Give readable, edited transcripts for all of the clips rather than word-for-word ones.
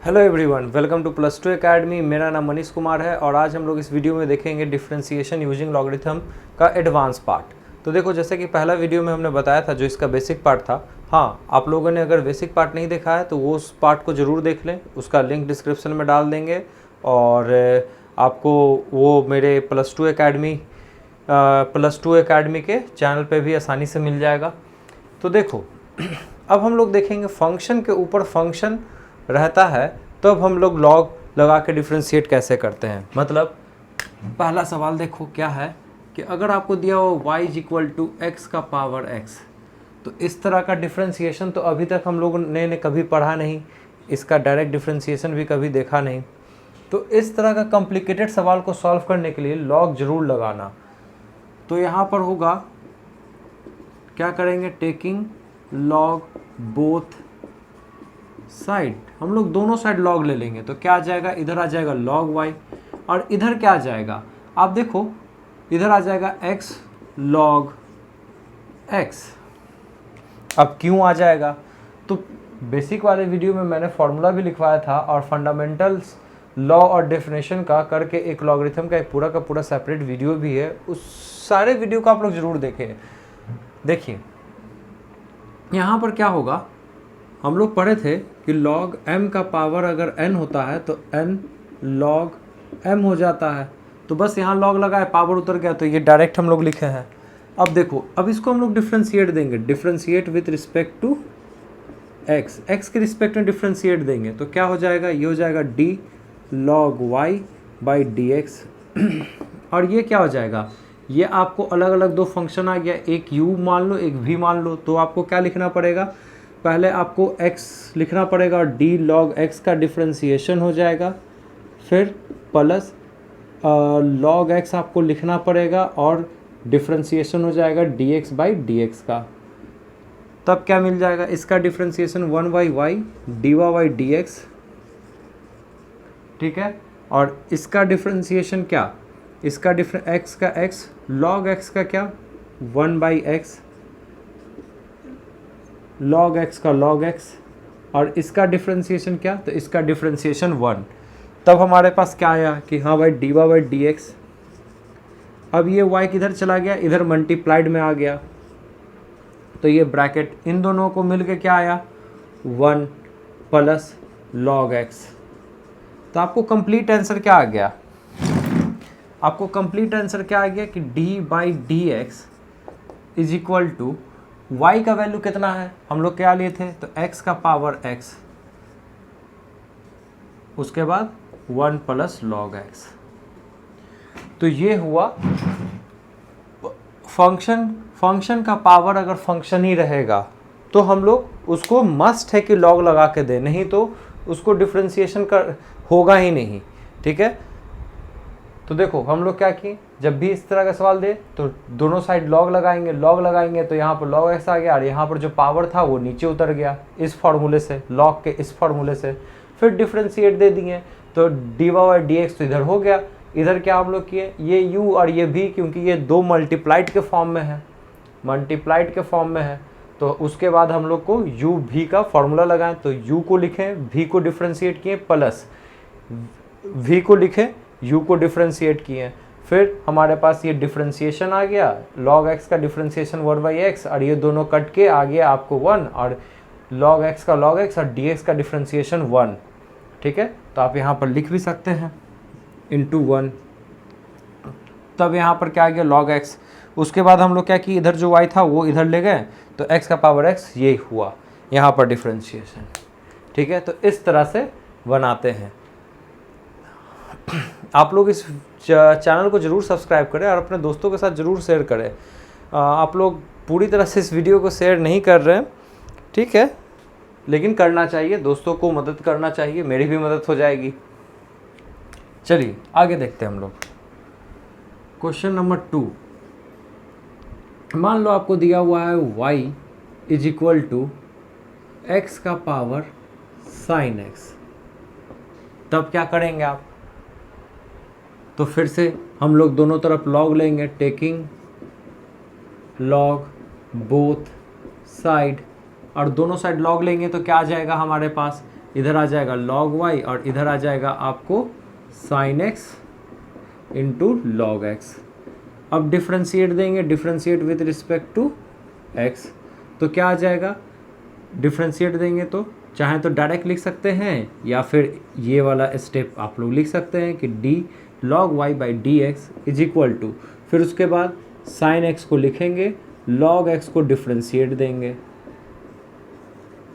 Hello everyone, welcome two plus two academy. मेरा नाम मनीष कुमार है और आज हम लोग इस वीडियो में देखेंगे डिफरेंशिएशन यूजिंग लॉगरिथम का एडवांस पार्ट। तो देखो, जैसे कि पहला वीडियो में हमने बताया था जो इसका बेसिक पार्ट था। हाँ, आप लोगों ने अगर बेसिक पार्ट नहीं देखा है तो वो उस पार्ट को ज़रूर देख लें, उसका लिंक डिस्क्रिप्शन में डाल देंगे और आपको वो मेरे प्लस टू एकेडमी के चैनल पे भी आसानी से मिल जाएगा। तो देखो, अब हम लोग देखेंगे फंक्शन के ऊपर फंक्शन रहता है तो अब हम लोग लॉग लगा के डिफ्रेंशिएट कैसे करते हैं। मतलब पहला सवाल देखो क्या है कि अगर आपको दिया हो y इक्वल टू एक्स का पावर x, तो इस तरह का डिफ्रेंशिएशन तो अभी तक हम लोगों ने कभी पढ़ा नहीं, इसका डायरेक्ट डिफ्रेंशिएशन भी कभी देखा नहीं। तो इस तरह का कॉम्प्लिकेटेड सवाल को सॉल्व करने के लिए लॉग ज़रूर लगाना। तो यहाँ पर होगा, क्या करेंगे, टेकिंग लॉग बोथ साइड, हम लोग दोनों साइड लॉग ले लेंगे। तो क्या आ जाएगा, इधर आ जाएगा log y और इधर क्या आ जाएगा, आप देखो इधर आ जाएगा x log x। अब क्यों आ जाएगा, तो बेसिक वाले वीडियो में मैंने फॉर्मूला भी लिखवाया था और फंडामेंटल्स लॉ और डेफिनेशन का करके एक लॉगरिथम का एक पूरा का पूरा सेपरेट वीडियो भी है, उस सारे वीडियो को आप लोग ज़रूर देखें। देखिए यहाँ पर क्या होगा, हम लोग पढ़े थे कि log m का पावर अगर n होता है तो n log m हो जाता है। तो बस यहाँ log लगा है, पावर उतर गया, तो ये डायरेक्ट हम लोग लिखे हैं। अब देखो, अब इसको हम लोग डिफ्रेंशिएट देंगे, differentiate with respect to x, x के रिस्पेक्ट में डिफ्रेंशिएट देंगे तो क्या हो जाएगा, ये हो जाएगा d log y by dx। और ये क्या हो जाएगा, ये आपको अलग अलग दो फंक्शन आ गया, एक u मान लो एक v मान लो। तो आपको क्या लिखना पड़ेगा, पहले आपको x लिखना पड़ेगा और d log x का डिफ्रेंशिएशन हो जाएगा, फिर प्लस log x आपको लिखना पड़ेगा और डिफ्रेंशिएशन हो जाएगा dx बाई dx का। तब क्या मिल जाएगा, इसका differentiation 1 by y dy by dx, ठीक है। और इसका डिफ्रेंशिएशन क्या, इसका x का x log x का क्या 1 बाई x log x का log x, और इसका डिफ्रेंशिएशन क्या, तो इसका डिफ्रेंशिएशन 1। तब हमारे पास क्या आया कि हाँ भाई dy बाई dx। अब ये y किधर चला गया, इधर मल्टीप्लाइड में आ गया, तो ये ब्रैकेट इन दोनों को मिल के क्या आया 1 प्लस log x। तो आपको कंप्लीट आंसर क्या आ गया, आपको कंप्लीट आंसर क्या आ गया कि d by d x is equal to y का वैल्यू कितना है, हम लोग क्या लिए थे, तो x का पावर x, उसके बाद 1 प्लस log x। तो ये हुआ फंक्शन का पावर। अगर फंक्शन ही रहेगा तो हम लोग उसको मस्ट है कि लॉग लगा के दें, नहीं तो उसको डिफ्रेंशिएशन कर होगा ही नहीं, ठीक है। तो देखो हम लोग क्या किए, जब भी इस तरह का सवाल दे तो दोनों साइड लॉग लगाएंगे तो यहाँ पर log x आ गया और यहाँ पर जो पावर था वो नीचे उतर गया इस फार्मूले से, लॉग के इस फार्मूले से। फिर डिफ्रेंशिएट दे दिए तो dy बाई dx तो इधर हो गया। इधर क्या हम लोग किए, ये u और ये v, क्योंकि ये दो मल्टीप्लाइड के फॉर्म में है, तो उसके बाद हम लोग को u v का फॉर्मूला लगाएं। तो u को लिखें, v को डिफ्रेंशिएट किए, प्लस v को लिखें, u को डिफ्रेंशिएट किए। फिर हमारे पास ये डिफ्रेंशिएशन आ गया, log x का डिफ्रेंशिएशन 1 बाई एक्स, और ये दोनों कट के आ गया आपको 1, और log x का log x और dx का डिफ्रेंशिएशन 1, ठीक है। तो आप यहाँ पर लिख भी सकते हैं इंटू 1। तब यहाँ पर क्या आ गया log x। उसके बाद हम लोग क्या किए, इधर जो y था वो इधर ले गए, तो x का पावर x ये हुआ यहाँ पर डिफ्रेंशिएशन, ठीक है। तो इस तरह से बनाते हैं। आप लोग इस चैनल को ज़रूर सब्सक्राइब करें और अपने दोस्तों के साथ ज़रूर शेयर करें। आप लोग पूरी तरह से इस वीडियो को शेयर नहीं कर रहे हैं, ठीक है, लेकिन करना चाहिए, दोस्तों को मदद करना चाहिए, मेरी भी मदद हो जाएगी। चलिए आगे देखते हैं हम लोग। क्वेश्चन नंबर 2, मान लो आपको दिया हुआ है y is equal to x का पावर साइन x। तब क्या करेंगे आप, तो फिर से हम लोग दोनों तरफ लॉग लेंगे, टेकिंग लॉग बोथ साइड, और दोनों साइड लॉग लेंगे तो क्या आ जाएगा हमारे पास, इधर आ जाएगा log y और इधर आ जाएगा आपको sin x into log x. अब डिफ्रेंशिएट देंगे, differentiate with respect to x, तो क्या आ जाएगा, डिफ्रेंशिएट देंगे तो चाहे तो डायरेक्ट लिख सकते हैं या फिर ये वाला स्टेप आप लोग लिख सकते हैं कि d log y by d x is equal to, फिर उसके बाद sin x को लिखेंगे, log x को डिफ्रेंशिएट देंगे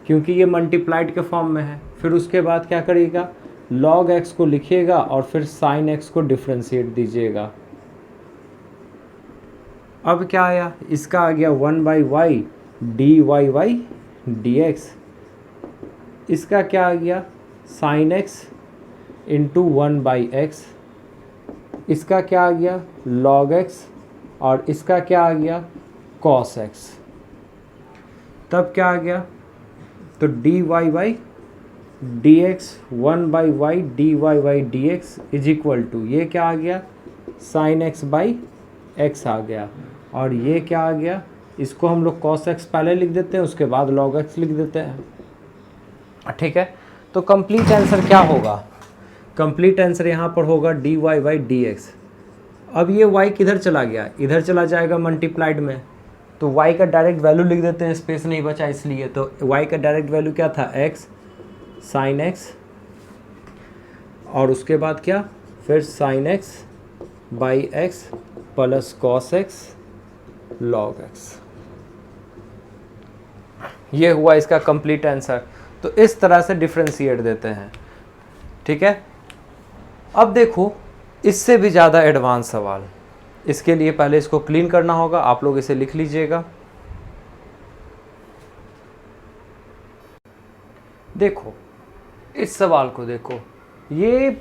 क्योंकि ये मल्टीप्लाइड के फॉर्म में है, फिर उसके बाद क्या करिएगा, log x को लिखिएगा और फिर sin x को डिफ्रेंशिएट दीजिएगा। अब क्या आया, इसका आ गया 1 by y d y by d x, इसका क्या आ गया sin x into 1 by x, इसका क्या आ गया log x और इसका क्या आ गया cos x। तब क्या आ गया, तो d y by d x 1 by y d y by d x is equal to, ये क्या आ गया sin x बाई x आ गया, और ये क्या आ गया, इसको हम लोग cos x पहले लिख देते हैं, उसके बाद log x लिख देते हैं। ठीक है, तो कंप्लीट आंसर क्या होगा, कंप्लीट आंसर यहाँ पर होगा d y by d x. अब ये y किधर चला गया, इधर चला जाएगा मल्टीप्लाइड में, तो y का डायरेक्ट वैल्यू लिख देते हैं, स्पेस नहीं बचा इसलिए, तो y का डायरेक्ट वैल्यू क्या था x sin x, और उसके बाद क्या, फिर sin x by x plus cos x log x। ये हुआ इसका कंप्लीट आंसर। तो इस तरह से डिफरेंशिएट देते हैं। ठीक है, अब देखो इससे भी ज़्यादा एडवांस सवाल, इसके लिए पहले इसको क्लीन करना होगा, आप लोग इसे लिख लीजिएगा। देखो इस सवाल को देखो, ये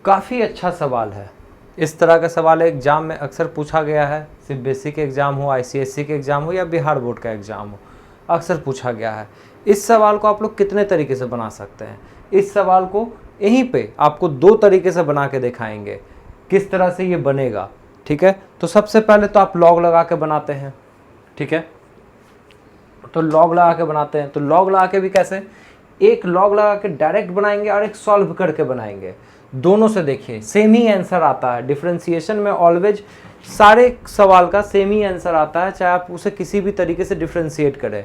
काफ़ी अच्छा सवाल है। इस तरह का सवाल एग्ज़ाम में अक्सर पूछा गया है, सिर्फ बेसिक एग्ज़ाम हो, आईसीएसई के एग्ज़ाम हो या बिहार बोर्ड का एग्ज़ाम हो, अक्सर पूछा गया है। इस सवाल को आप लोग कितने तरीके से बना सकते हैं, इस सवाल को यहीं पे आपको 2 तरीके से बना के दिखाएंगे किस तरह से ये बनेगा। ठीक है, तो सबसे पहले तो आप लॉग लगा के बनाते हैं। ठीक है, तो लॉग लगा के बनाते हैं, तो लॉग लगा के भी कैसे, एक लॉग लगा के डायरेक्ट बनाएंगे और एक सॉल्व करके बनाएंगे। दोनों से देखिए सेम ही आंसर आता है। डिफरेंशिएशन में ऑलवेज सारे सवाल का सेम ही आंसर आता है, चाहे आप उसे किसी भी तरीके से डिफरेंशिएट करें।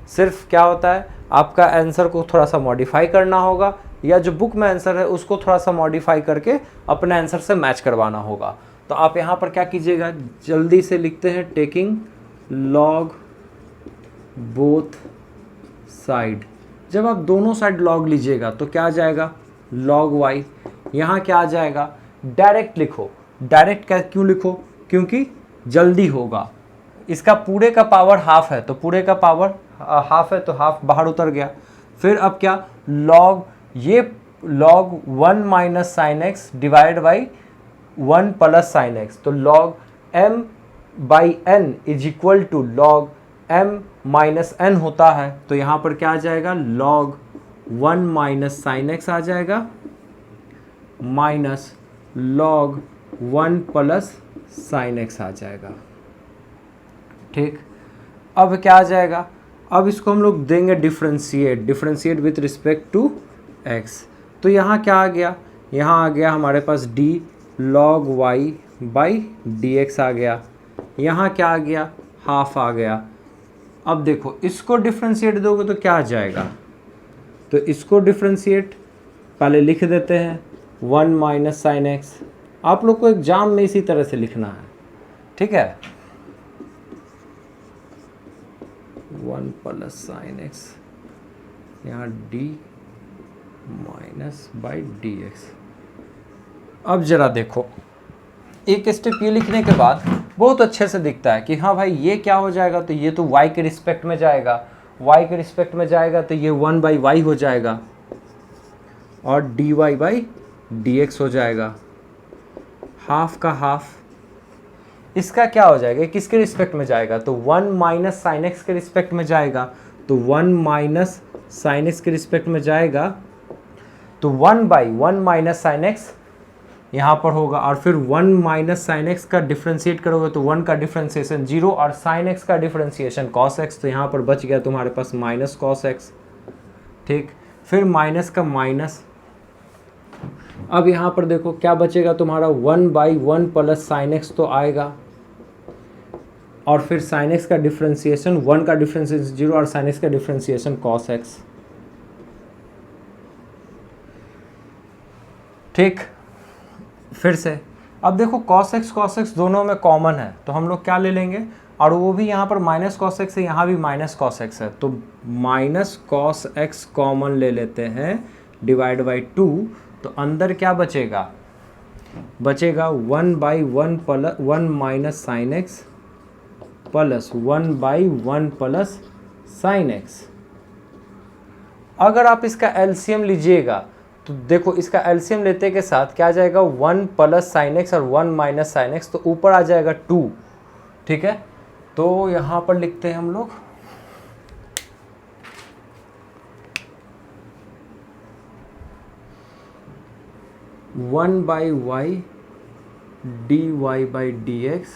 सिर्फ क्या होता है, आपका आंसर को थोड़ा सा मॉडिफाई करना होगा, या जो बुक में आंसर है उसको थोड़ा सा मॉडिफाई करके अपने आंसर से मैच करवाना होगा। तो आप यहाँ पर क्या कीजिएगा, जल्दी से लिखते हैं टेकिंग लॉग बोथ साइड। जब आप दोनों साइड लॉग लीजिएगा तो क्या आ जाएगा log y, यहाँ क्या आ जाएगा, डायरेक्ट लिखो। डायरेक्ट क्या क्यों लिखो, क्योंकि जल्दी होगा। इसका पूरे का पावर हाफ है, तो पूरे का पावर हाफ है तो हाफ बाहर उतर गया। फिर अब क्या, log, ये log 1 minus sine x divide by 1 plus sine x, तो log m by n is equal to log m minus n होता है। तो यहाँ पर क्या आ जाएगा, log 1 माइनस साइन एक्स आ जाएगा minus log 1 plus sine x आ जाएगा। ठीक, अब क्या आ जाएगा, अब इसको हम लोग देंगे differentiate, differentiate with respect to x। तो यहाँ क्या आ गया, यहाँ आ गया हमारे पास d log y by d x आ गया। यहाँ क्या आ गया, हाफ आ गया। अब देखो इसको डिफरेंशिएट दोगे तो क्या आ जाएगा, तो इसको डिफरेंशिएट पहले लिख देते हैं 1 माइनस साइन एक्स। आप लोग को एग्जाम में इसी तरह से लिखना है। ठीक है, 1 प्लस साइन एक्स, यहाँ d minus by d x. अब जरा देखो, एक स्टेप ये लिखने के बाद बहुत अच्छे से दिखता है कि हाँ भाई ये क्या हो जाएगा, तो ये तो y के रिस्पेक्ट में जाएगा, y के रिस्पेक्ट में जाएगा तो ये 1 बाई वाई हो जाएगा और dy बाई dx हो जाएगा, हाफ का हाफ। इसका क्या हो जाएगा, किसके रिस्पेक्ट में जाएगा, तो 1 माइनस साइन एक्स के रिस्पेक्ट में जाएगा, तो 1 माइनस साइन एक्स के रिस्पेक्ट में जाएगा, तो 1 बाई 1 माइनस साइन एक्स यहाँ पर होगा, और फिर 1 माइनस साइन एक्स का डिफ्रेंशिएट करोगे तो 1 का डिफ्रेंशिएशन 0 और साइन एक्स का डिफ्रेंशिएशन cos x, तो यहाँ पर बच गया तुम्हारे पास माइनस cos x। ठीक, फिर माइनस का माइनस। अब यहाँ पर देखो क्या बचेगा तुम्हारा 1/1 प्लस साइन एक्स तो आएगा, और फिर साइन एक्स का डिफ्रेंसिएशन 1 का डिफ्रेंसिएशन 0 और साइन एक्स का डिफ्रेंसिएशन कॉस एक्स। ठीक, फिर से अब देखो कॉस एक्स दोनों में कॉमन है, तो हम लोग क्या ले लेंगे, और वो भी यहाँ पर माइनस कॉस एक्स है, यहाँ भी माइनस कॉस एक्स है, तो माइनस कॉस एक्स कॉमन ले लेते हैं डिवाइड बाई 2, तो अंदर क्या बचेगा, बचेगा 1/1 plus 1 minus sine x plus 1/1 plus sine x. अगर आप इसका एलसीएम लीजिएगा तो देखो इसका एलसीएम लेते के साथ क्या आ जाएगा, 1 प्लस साइन एक्स और 1 माइनस साइन एक्स, तो ऊपर आ जाएगा 2। ठीक है, तो यहाँ पर लिखते हैं हम लोग 1/y dy/dx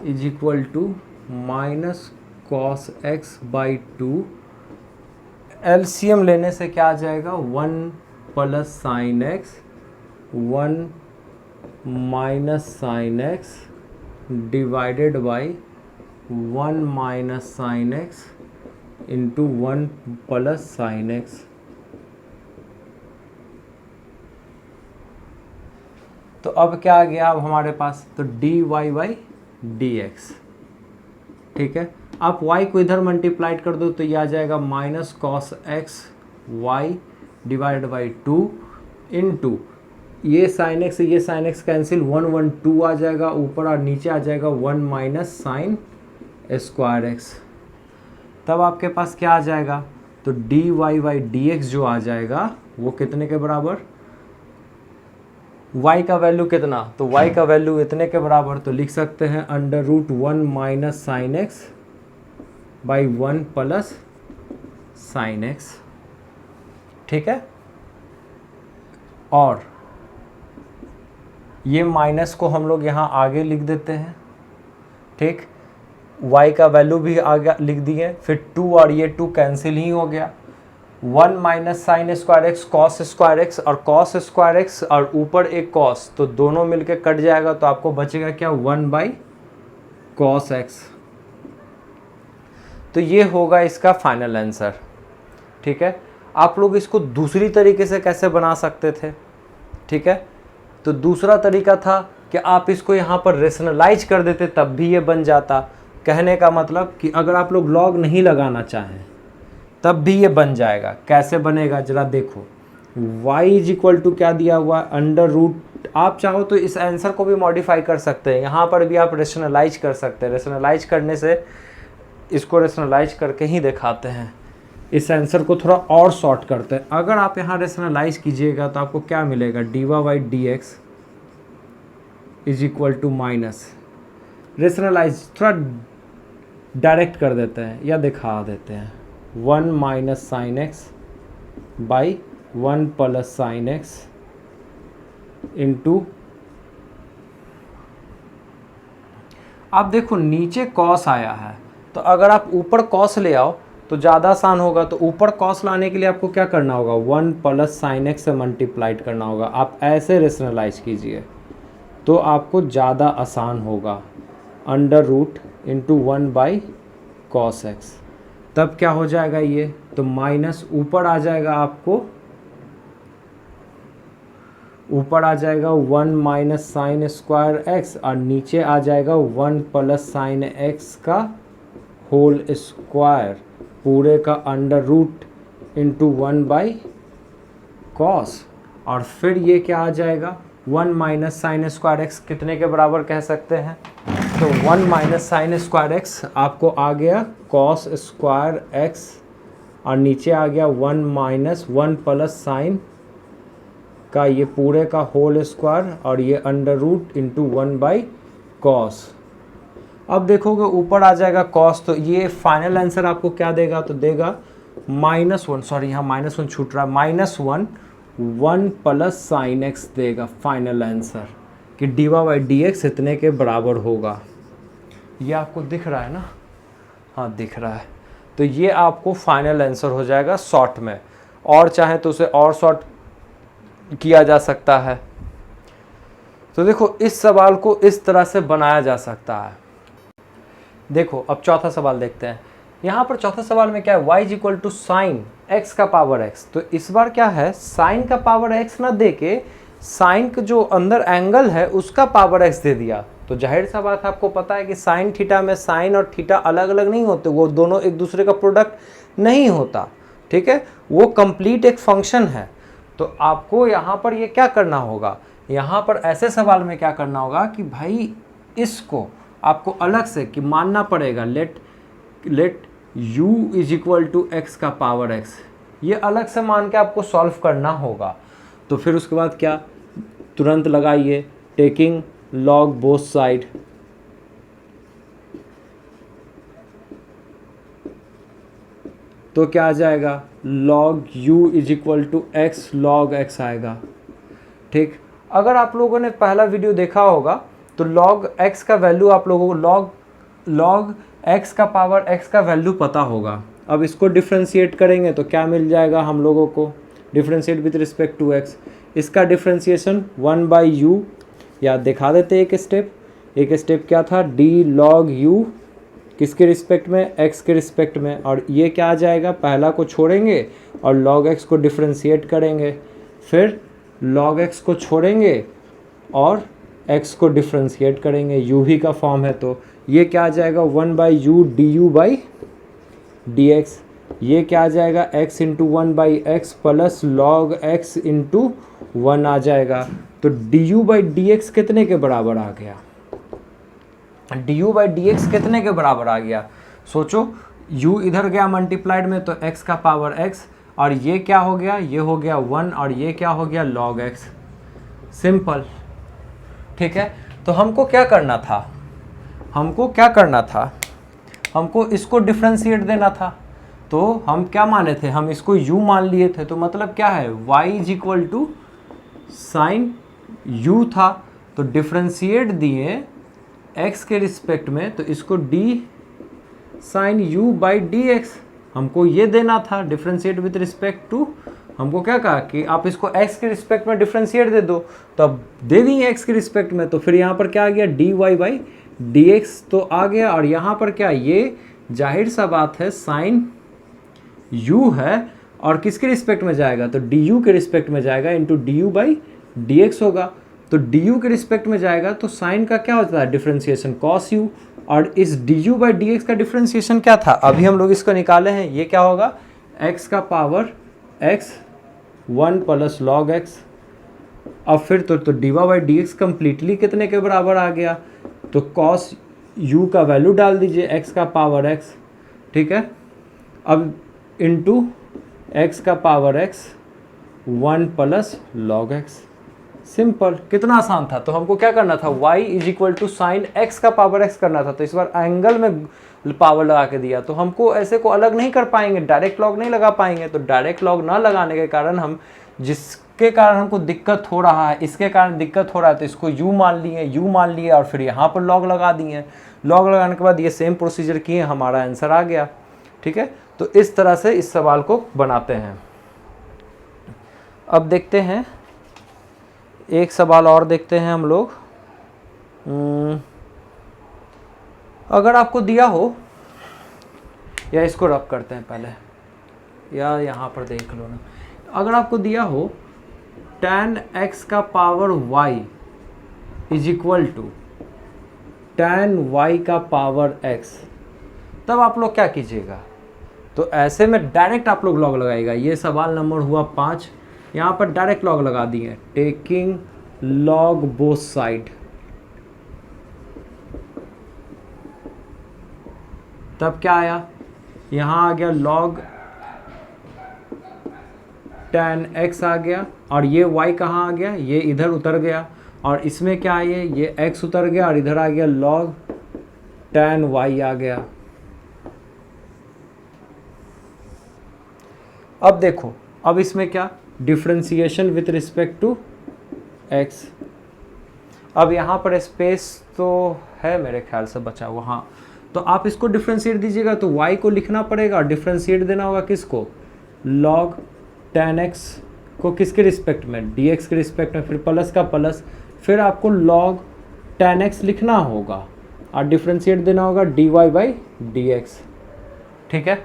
is equal to minus cos x by 2। LCM लेने से क्या आ जाएगा, 1 plus sine x 1 minus sine x divided by 1 minus sine x into 1 plus sine x. तो अब क्या आ गया अब हमारे पास, तो dy/dx। ठीक है, आप y को इधर मल्टीप्लाइड कर दो तो ये आ जाएगा minus cos x y divide by 2 into ये साइन एक्स कैंसिल 1 1 2 आ जाएगा ऊपर, और नीचे आ जाएगा 1 माइनस साइन स्क्वायर एक्स। तब आपके पास क्या आ जाएगा, तो dy/dx जो आ जाएगा वो कितने के बराबर, y का वैल्यू कितना, तो y का वैल्यू इतने के बराबर, तो लिख सकते हैं √1 minus sine x by 1 plus sine x. ठीक है, और ये माइनस को हम लोग यहाँ आगे लिख देते हैं। ठीक, y का वैल्यू भी आगे लिख दिए, फिर 2 और ये 2 कैंसिल ही हो गया, 1 minus sine square x cos square x, और कॉस स्क्वायर एक्स और ऊपर एक कॉस, तो दोनों मिलके कट जाएगा, तो आपको बचेगा क्या, 1/cos एक्स। तो ये होगा इसका फाइनल आंसर। ठीक है, आप लोग इसको दूसरी तरीके से कैसे बना सकते थे। ठीक है, तो दूसरा तरीका था कि आप इसको यहाँ पर रेशनलाइज कर देते, तब भी ये बन जाता। कहने का मतलब कि अगर आप लोग लॉग नहीं लगाना चाहें तब भी ये बन जाएगा। कैसे बनेगा जरा देखो, y इज इक्वल टू क्या दिया हुआ, √, आप चाहो तो इस आंसर को भी मॉडिफाई कर सकते हैं, यहाँ पर भी आप रेशनलाइज कर सकते हैं। रेशनलाइज करने से, इसको रेशनलाइज करके ही दिखाते हैं, इस आंसर को थोड़ा और शॉर्ट करते हैं। अगर आप यहाँ रेशनलाइज कीजिएगा तो आपको क्या मिलेगा, dy/dx is equal to minus, rationalise थोड़ा डायरेक्ट कर देते हैं या दिखा देते हैं, 1 minus sine x by 1 plus sine x into, आप देखो नीचे कॉस आया है, तो अगर आप ऊपर कॉस ले आओ तो ज़्यादा आसान होगा। तो ऊपर कॉस लाने के लिए आपको क्या करना होगा, 1 प्लस साइन एक्स से मल्टीप्लाइड करना होगा। आप ऐसे रेशनलाइज कीजिए तो आपको ज़्यादा आसान होगा, √, इंटू 1/cos एक्स। तब क्या हो जाएगा ये, तो माइनस ऊपर आ जाएगा, आपको ऊपर आ जाएगा 1 माइनस साइन स्क्वायर एक्स, और नीचे आ जाएगा 1 प्लस साइन एक्स का होल स्क्वायर पूरे का √, इंटू 1/cos, और फिर ये क्या आ जाएगा, 1 माइनस साइन स्क्वायर एक्स कितने के बराबर कह सकते हैं, तो 1 माइनस साइन स्क्वायर एक्स आपको आ गया कॉस स्क्वायर एक्स, और नीचे आ गया 1 माइनस 1 प्लस साइन का ये पूरे का होल स्क्वायर, और ये √, इंटू 1/cos। अब देखोगे ऊपर आ जाएगा cos, तो ये फाइनल आंसर आपको क्या देगा, तो देगा -1, सॉरी यहाँ -1 छूट रहा है, -1 1 प्लस साइन एक्स देगा फाइनल आंसर, कि dy/dx इतने के बराबर होगा। ये आपको दिख रहा है ना, हाँ दिख रहा है। तो ये आपको फाइनल आंसर हो जाएगा शॉर्ट में। और चाहे तो उसे और शॉर्ट किया जा सकता है। तो देखो इस सवाल को इस तरह से बनाया जा सकता है। देखो अब चौथा सवाल देखते हैं। यहाँ पर चौथा सवाल में क्या है, y is equal to sine x का पावर x। तो इस बार क्या है, साइन का पावर x ना दे के साइन का जो अंदर एंगल है उसका पावर x दे दिया। तो जाहिर सा बात है, आपको पता है कि साइन थीटा में साइन और थीटा अलग अलग नहीं होते, वो दोनों एक दूसरे का प्रोडक्ट नहीं होता, ठीक है, वो कंप्लीट एक फंक्शन है। तो आपको यहाँ पर ये क्या करना होगा, यहाँ पर ऐसे सवाल में क्या करना होगा कि भाई इसको आपको अलग से कि मानना पड़ेगा let u is equal to x का पावर x, ये अलग से मान के आपको सॉल्व करना होगा। तो फिर उसके बाद क्या, तुरंत लगाइए टेकिंग log बोथ साइड, तो क्या आ जाएगा log u is equal to x log x आएगा। ठीक, अगर आप लोगों ने पहला वीडियो देखा होगा तो log x का वैल्यू आप लोगों को log x का पावर x का वैल्यू पता होगा। अब इसको डिफ्रेंशिएट करेंगे तो क्या मिल जाएगा हम लोगों को, differentiate with respect to x, इसका डिफ्रेंशिएशन 1/u, या दिखा देते एक स्टेप क्या था, d log u किसके रिस्पेक्ट में, x के रिस्पेक्ट में, और ये क्या आ जाएगा, पहला को छोड़ेंगे और log x को डिफ्रेंशिएट करेंगे, फिर log x को छोड़ेंगे और x को डिफ्रेंशिएट करेंगे, u ही का फॉर्म है, तो ये क्या आ जाएगा 1/u du/dx, ये क्या आ जाएगा x into 1/x plus log x into 1 आ जाएगा। तो du/dx कितने के बराबर आ गया, du/dx कितने के बराबर आ गया, सोचो, u इधर गया मल्टीप्लाइड में तो x का पावर x, और ये क्या हो गया, ये हो गया 1, और ये क्या हो गया log x, सिंपल। ठीक है, तो हमको क्या करना था, हमको इसको डिफ्रेंशिएट देना था। तो हम क्या माने थे, हम इसको u मान लिए थे, तो मतलब क्या है, y is equal to sine u था, तो डिफ्रेंशिएट दिए x के रिस्पेक्ट में, तो इसको d साइन u/dx हमको ये देना था, डिफ्रेंशिएट विथ रिस्पेक्ट टू, हमको क्या कहा कि आप इसको x के रिस्पेक्ट में डिफ्रेंशिएट दे दो, तो अब दे दिए x के रिस्पेक्ट में, तो फिर यहाँ पर क्या आ गया dy/dx तो आ गया, और यहाँ पर क्या, ये जाहिर सा बात है साइन u है और किसके रिस्पेक्ट में जाएगा, तो du के रिस्पेक्ट में जाएगा, इंटू du/dx होगा, तो du के रिस्पेक्ट में जाएगा तो साइन का क्या होता है डिफ्रेंशिएशन cos u, और इस du/dx का डिफ्रेंशिएशन क्या था, अभी हम लोग इसको निकाले हैं, ये क्या होगा x का power x 1 plus log x। अब फिर तो dy/dx कम्प्लीटली कितने के बराबर आ गया, तो cos u का वैल्यू डाल दीजिए x का पावर x, ठीक है, अब इंटू x का power x 1 plus log x, simple, कितना आसान था। तो हमको क्या करना था, y is equal to sine x का पावर x करना था, तो इस बार एंगल में पावर लगा के दिया, तो हमको ऐसे को अलग नहीं कर पाएंगे, डायरेक्ट लॉग नहीं लगा पाएंगे, तो डायरेक्ट लॉग ना लगाने के कारण हम, जिसके कारण हमको दिक्कत हो रहा है, इसके कारण दिक्कत हो रहा है, तो इसको u मान लिए और फिर यहाँ पर लॉग लगा दिए, लॉग लगाने के बाद ये सेम प्रोसीजर किए, हमारा आंसर आ गया। ठीक है, तो इस तरह से इस सवाल को बनाते हैं। अब देखते हैं एक सवाल और देखते हैं हम लोग। अगर आपको दिया हो, या इसको रब करते हैं पहले, या यहाँ पर देख लो ना, अगर आपको दिया हो tan x का power y is equal to tan y का पावर x, तब आप लोग क्या कीजिएगा, तो ऐसे में डायरेक्ट आप लोग लॉग लगाएगा। ये सवाल नंबर हुआ 5, यहाँ पर डायरेक्ट लॉग लगा दिए, टेकिंग log बोथ साइड, तब क्या आया, यहाँ आ गया log tan x आ गया, और ये y कहाँ आ गया, ये इधर उतर गया, और इसमें क्या है, ये x उतर गया, और इधर आ गया log tan y आ गया। अब देखो, अब इसमें क्या, differentiation with respect to x, अब यहाँ पर स्पेस तो है मेरे ख्याल से बचा हुआ, हाँ, तो आप इसको डिफ्रेंशिएट दीजिएगा, तो y को लिखना पड़ेगा और डिफ्रेंशिएट देना होगा किसको, log tan x को किसके रिस्पेक्ट में, dx के रिस्पेक्ट में, फिर प्लस का प्लस, फिर आपको log tan x लिखना होगा और डिफ्रेंशिएट देना होगा dy बाई dx, ठीक है।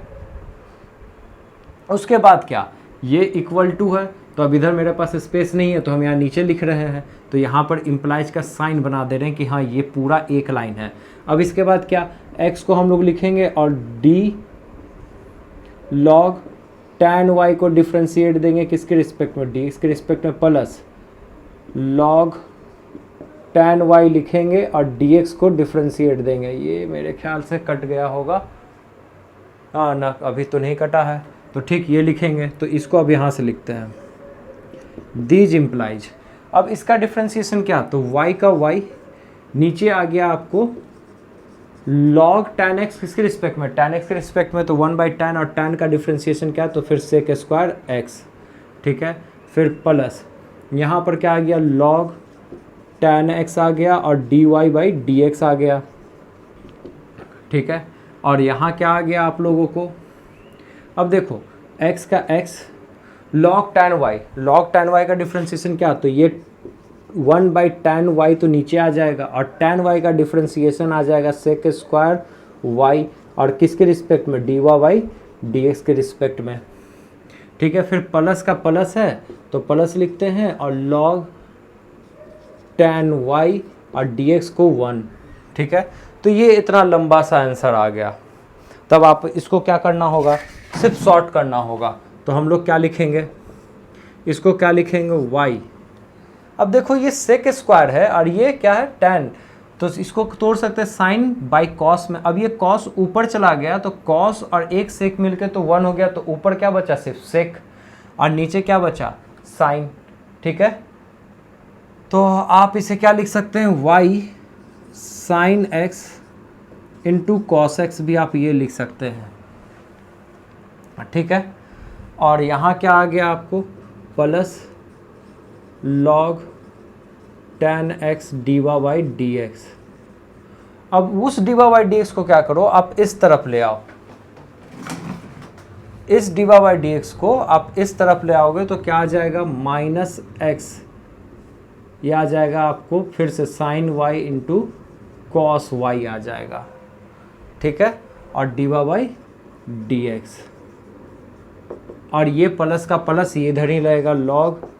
उसके बाद क्या, ये इक्वल टू है, तो अब इधर मेरे पास स्पेस नहीं है तो हम यहाँ नीचे लिख रहे हैं, तो यहाँ पर इम्प्लाइज का साइन बना दे रहे हैं कि हाँ ये पूरा एक लाइन है। अब इसके बाद क्या, x को हम लोग लिखेंगे और d log tan y को डिफ्रेंशिएट देंगे किसके रिस्पेक्ट में, dx के रिस्पेक्ट में, प्लस log tan y लिखेंगे और dx को डिफ्रेंशिएट देंगे। ये मेरे ख्याल से कट गया होगा, हाँ ना अभी तो नहीं कटा है, तो ठीक ये लिखेंगे, तो इसको अब यहाँ से लिखते हैं दीज इम्प्लाइज। अब इसका डिफ्रेंशिएशन क्या, तो y का y नीचे आ गया आपको log tan x किसके रिस्पेक्ट में, tan x के रिस्पेक्ट में, तो 1/tan और tan का डिफ्रेंशिएशन क्या, तो फिर sec स्क्वायर x, ठीक है। फिर प्लस यहाँ पर क्या आ गया, log tan x आ गया और dy बाई dx आ गया, ठीक है। और यहाँ क्या आ गया आप लोगों को, अब देखो x का x log tan y का डिफ्रेंशिएशन क्या, तो ये 1/tan y तो नीचे आ जाएगा और tan y का डिफ्रेंशिएशन आ जाएगा sec स्क्वायर y और किसके रिस्पेक्ट में, dy बाई dx के रिस्पेक्ट में, ठीक है। फिर प्लस का प्लस है तो प्लस लिखते हैं और log tan y और dx को 1, ठीक है। तो ये इतना लंबा सा आंसर आ गया। तब आप इसको क्या करना होगा, सिर्फ शॉर्ट करना होगा, तो हम लोग क्या लिखेंगे, इसको क्या लिखेंगे y। अब देखो ये sec स्क्वायर है और ये क्या है tan, तो इसको तोड़ सकते हैं साइन बाई कॉस में। अब ये cos ऊपर चला गया तो cos और एक sec मिलके तो 1 हो गया, तो ऊपर क्या बचा, सिर्फ sec और नीचे क्या बचा, साइन, ठीक है। तो आप इसे क्या लिख सकते हैं, y sine x into cos x भी आप ये लिख सकते हैं, ठीक है। और यहाँ क्या आ गया आपको, plus log tan x dy by dx। अब उस dy बाई dx को क्या करो, आप इस तरफ ले आओ, इस dy बाई dx को आप इस तरफ ले आओगे तो क्या आ जाएगा, माइनस x, ये आ जाएगा आपको फिर से sine y into cos y आ जाएगा, ठीक है। और dy बाई dx, और ये प्लस का प्लस ये इधर ही रहेगा, log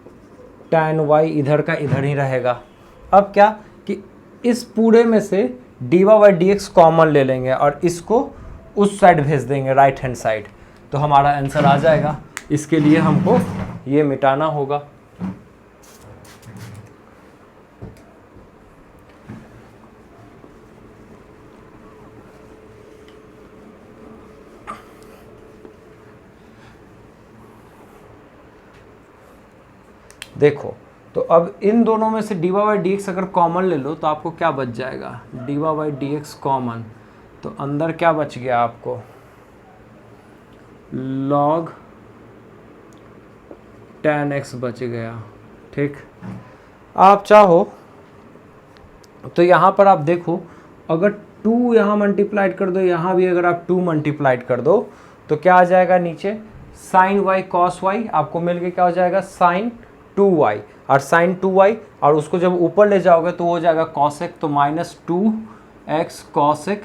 tan y इधर का इधर ही रहेगा। अब क्या कि इस पूरे में से dy बाई dx कॉमन ले लेंगे और इसको उस साइड भेज देंगे, राइट हैंड साइड, तो हमारा आंसर आ जाएगा। इसके लिए हमको ये मिटाना होगा। देखो तो अब इन दोनों में से dy बाई dx अगर कॉमन ले लो तो आपको क्या बच जाएगा, dy बाई dx कॉमन, तो अंदर क्या बच गया आपको, log tan x बच गया, ठीक। आप चाहो तो यहाँ पर आप देखो, अगर 2 यहाँ मल्टीप्लाइड कर दो, यहाँ भी अगर आप 2 मल्टीप्लाइड कर दो तो क्या आ जाएगा नीचे, साइन y कॉस y आपको मिल के क्या हो जाएगा, साइन 2y और साइन 2y, और उसको जब ऊपर ले जाओगे तो हो जाएगा कॉसेक, तो माइनस 2x कॉसेक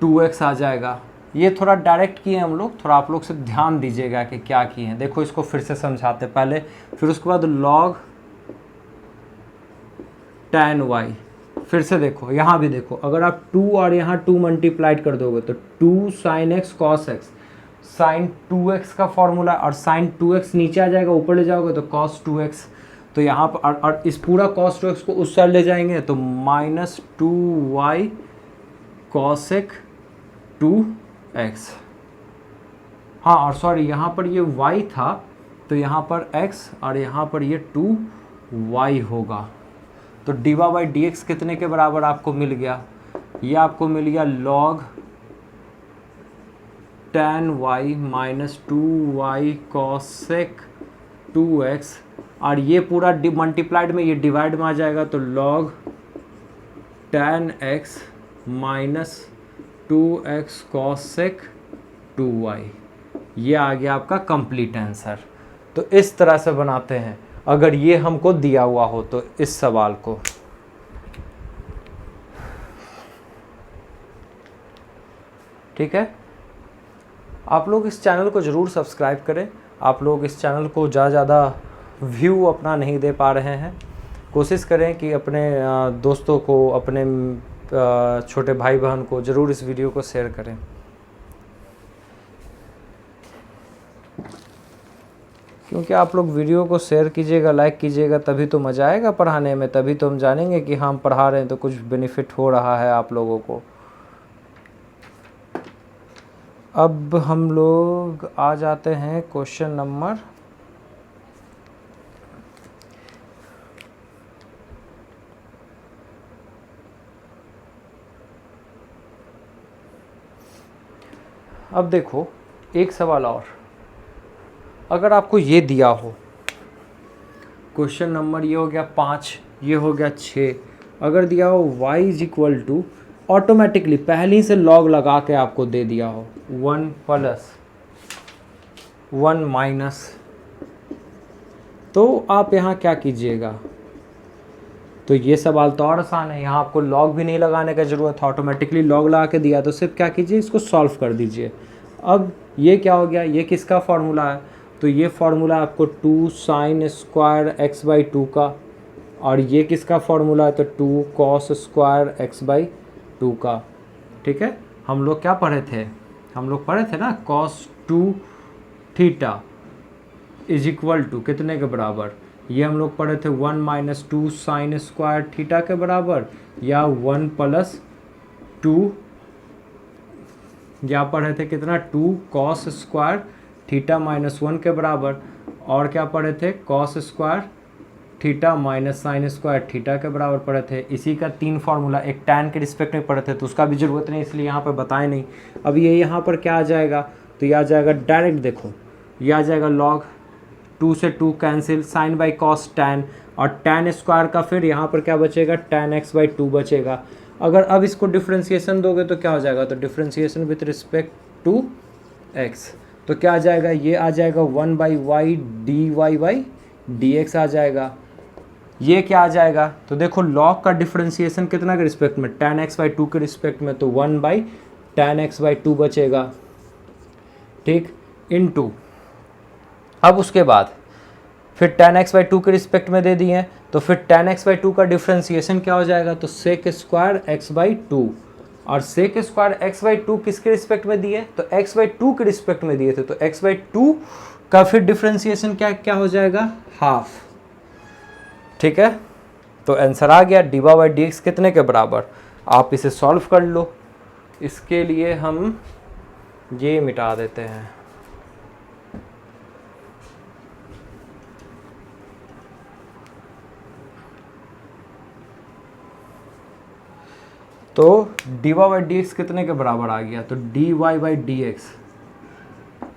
2x आ जाएगा। ये थोड़ा डायरेक्ट किए हम लोग, थोड़ा आप लोग से ध्यान दीजिएगा कि क्या किए हैं। देखो इसको फिर से समझाते पहले, फिर उसके बाद log tan y, फिर से देखो यहाँ भी देखो, अगर आप 2 और यहाँ 2 मल्टीप्लाइड कर दोगे तो 2 sine x cos x, sine 2x का फॉर्मूला, और साइन 2x नीचे आ जाएगा, ऊपर ले जाओगे तो cos 2x, तो यहाँ पर और इस पूरा cos 2x को उस साइड ले जाएंगे तो माइनस 2y कॉसेक 2x। हाँ और सॉरी यहाँ पर ये y था तो यहाँ पर x और यहाँ पर ये 2y होगा, तो dy बाई dx कितने के बराबर आपको मिल गया, ये आपको मिल गया log tan y minus 2y cosec 2x, और ये पूरा मल्टीप्लाइड में ये डिवाइड में आ जाएगा, तो log tan x minus 2x cosec 2y, ये आ गया आपका कंप्लीट आंसर। तो इस तरह से बनाते हैं अगर ये हमको दिया हुआ हो तो इस सवाल को। ठीक है, आप लोग इस चैनल को ज़रूर सब्सक्राइब करें। आप लोग इस चैनल को ज़्यादा व्यू अपना नहीं दे पा रहे हैं, कोशिश करें कि अपने दोस्तों को, अपने छोटे भाई बहन को ज़रूर इस वीडियो को शेयर करें। क्योंकि आप लोग वीडियो को शेयर कीजिएगा, लाइक कीजिएगा, तभी तो मज़ा आएगा पढ़ाने में, तभी तो हम जानेंगे कि हम पढ़ा रहे हैं तो कुछ बेनिफिट हो रहा है आप लोगों को। अब हम लोग आ जाते हैं क्वेश्चन नंबर अब देखो एक सवाल और, अगर आपको ये दिया हो क्वेश्चन नंबर, ये हो गया 5, ये हो गया 6, अगर दिया हो y is equal to, automatically पहले से लॉग लगा के आपको दे दिया हो 1 प्लस 1 माइनस, तो आप यहाँ क्या कीजिएगा, तो ये सवाल तो और आसान है, यहाँ आपको लॉग भी नहीं लगाने का ज़रूरत है, ऑटोमेटिकली लॉग लगा के दिया, तो सिर्फ क्या कीजिए, इसको सॉल्व कर दीजिए। अब ये क्या हो गया, ये किसका फार्मूला है, तो ये फार्मूला आपको 2 साइन स्क्वायर एक्स बाई 2 का, और ये किसका फार्मूला है, तो 2 कॉस स्क्वायर एक्स बाई 2 का। ठीक है, हम लोग क्या पढ़े थे, हम लोग पढ़े थे ना cos 2 theta is equal to कितने के बराबर, ये हम लोग पढ़े थे 1 माइनस 2 साइन स्क्वायर थीटा के बराबर, या 1 प्लस 2, या पढ़े थे कितना 2 कॉस स्क्वायर थीटा माइनस 1 के बराबर, और क्या पढ़े थे cos square theta minus sine square theta के बराबर पढ़े थे। इसी का 3 फार्मूला, एक टैन के रिस्पेक्ट में पढ़े थे, तो उसका भी ज़रूरत नहीं, इसलिए यहाँ पर बताए नहीं। अब ये यहाँ पर क्या आ जाएगा, तो ये आ जाएगा डायरेक्ट, देखो ये आ जाएगा लॉग 2 से 2 cancel, sine by cos tan, और टैन स्क्वायर का फिर यहाँ पर क्या बचेगा, टैन एक्स बाई 2 बचेगा। अगर अब इसको डिफ्रेंशिएशन दोगे तो क्या हो जाएगा, तो differentiation with respect to x, तो क्या आ जाएगा, ये आ जाएगा 1 by y d y by d x आ जाएगा। ये क्या आ जाएगा, तो देखो लॉग का डिफ्रेंशिएशन कितना के रिस्पेक्ट में, टैन एक्स बाई 2 के रिस्पेक्ट में, तो 1 बाई टैन एक्स बाई 2 बचेगा। ठीक, इनटू, अब उसके बाद फिर tan x बाई 2 के रिस्पेक्ट में दे दिए हैं, तो फिर tan x बाई 2 का डिफ्रेंशिएशन क्या हो जाएगा, तो सेक स्क्वायर x बाई 2, और सेक स्क्वायर x बाई 2 किसके रिस्पेक्ट में दिए, तो x बाई 2 के रिस्पेक्ट में दिए थे, तो x बाई 2 का फिर डिफ्रेंशिएशन क्या क्या हो जाएगा, हाफ। ठीक है, तो आंसर आ गया डी बाई डी एक्स कितने के बराबर। आप इसे सॉल्व कर लो, इसके लिए हम ये मिटा देते हैं, तो d y by d x कितने के बराबर आ गया, तो d y by d x,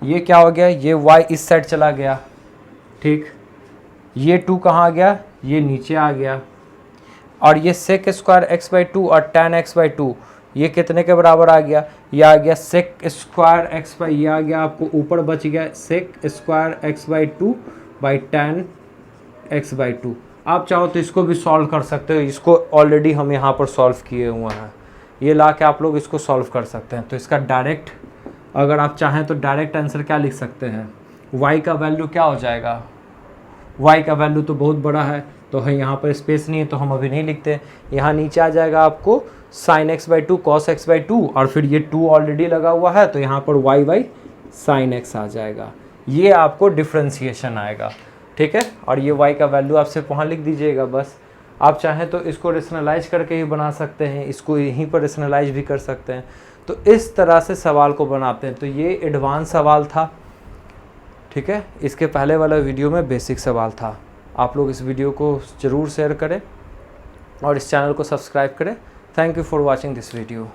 ये क्या हो गया, ये y इस साइड चला गया। ठीक, ये 2 कहाँ आ गया, ये नीचे आ गया, और ये सेक स्क्वायर एक्स बाई 2 और टैन एक्स बाई 2 ये कितने के बराबर आ गया, ये आ गया सेक स्क्वायर एक्स बाई, ये आ गया आपको ऊपर बच गया sec square x by 2 by tan x by 2। आप चाहो तो इसको भी सॉल्व कर सकते हो, इसको ऑलरेडी हम यहाँ पर सॉल्व किए हुए हैं, ये ला के आप लोग इसको सॉल्व कर सकते हैं। तो इसका डायरेक्ट, अगर आप चाहें तो डायरेक्ट आंसर क्या लिख सकते हैं, y का वैल्यू क्या हो जाएगा, y का वैल्यू तो बहुत बड़ा है, तो है यहाँ पर स्पेस नहीं है तो हम अभी नहीं लिखते। यहाँ नीचे आ जाएगा आपको sign x by 2 cos x by 2, और फिर ये 2 ऑलरेडी लगा हुआ है, तो यहाँ पर y बाई साइन एक्स आ जाएगा, ये आपको डिफ्रेंशिएशन आएगा। ठीक है, और ये y का वैल्यू आप सिर्फ वहाँ लिख दीजिएगा बस। आप चाहें तो इसको रेशनलाइज करके ही बना सकते हैं, इसको यहीं पर रेशनलाइज भी कर सकते हैं। तो इस तरह से सवाल को बनाते हैं। तो ये एडवांस सवाल था, ठीक है, इसके पहले वाला वीडियो में बेसिक सवाल था। आप लोग इस वीडियो को ज़रूर शेयर करें और इस चैनल को सब्सक्राइब करें। Thank you for watching this video.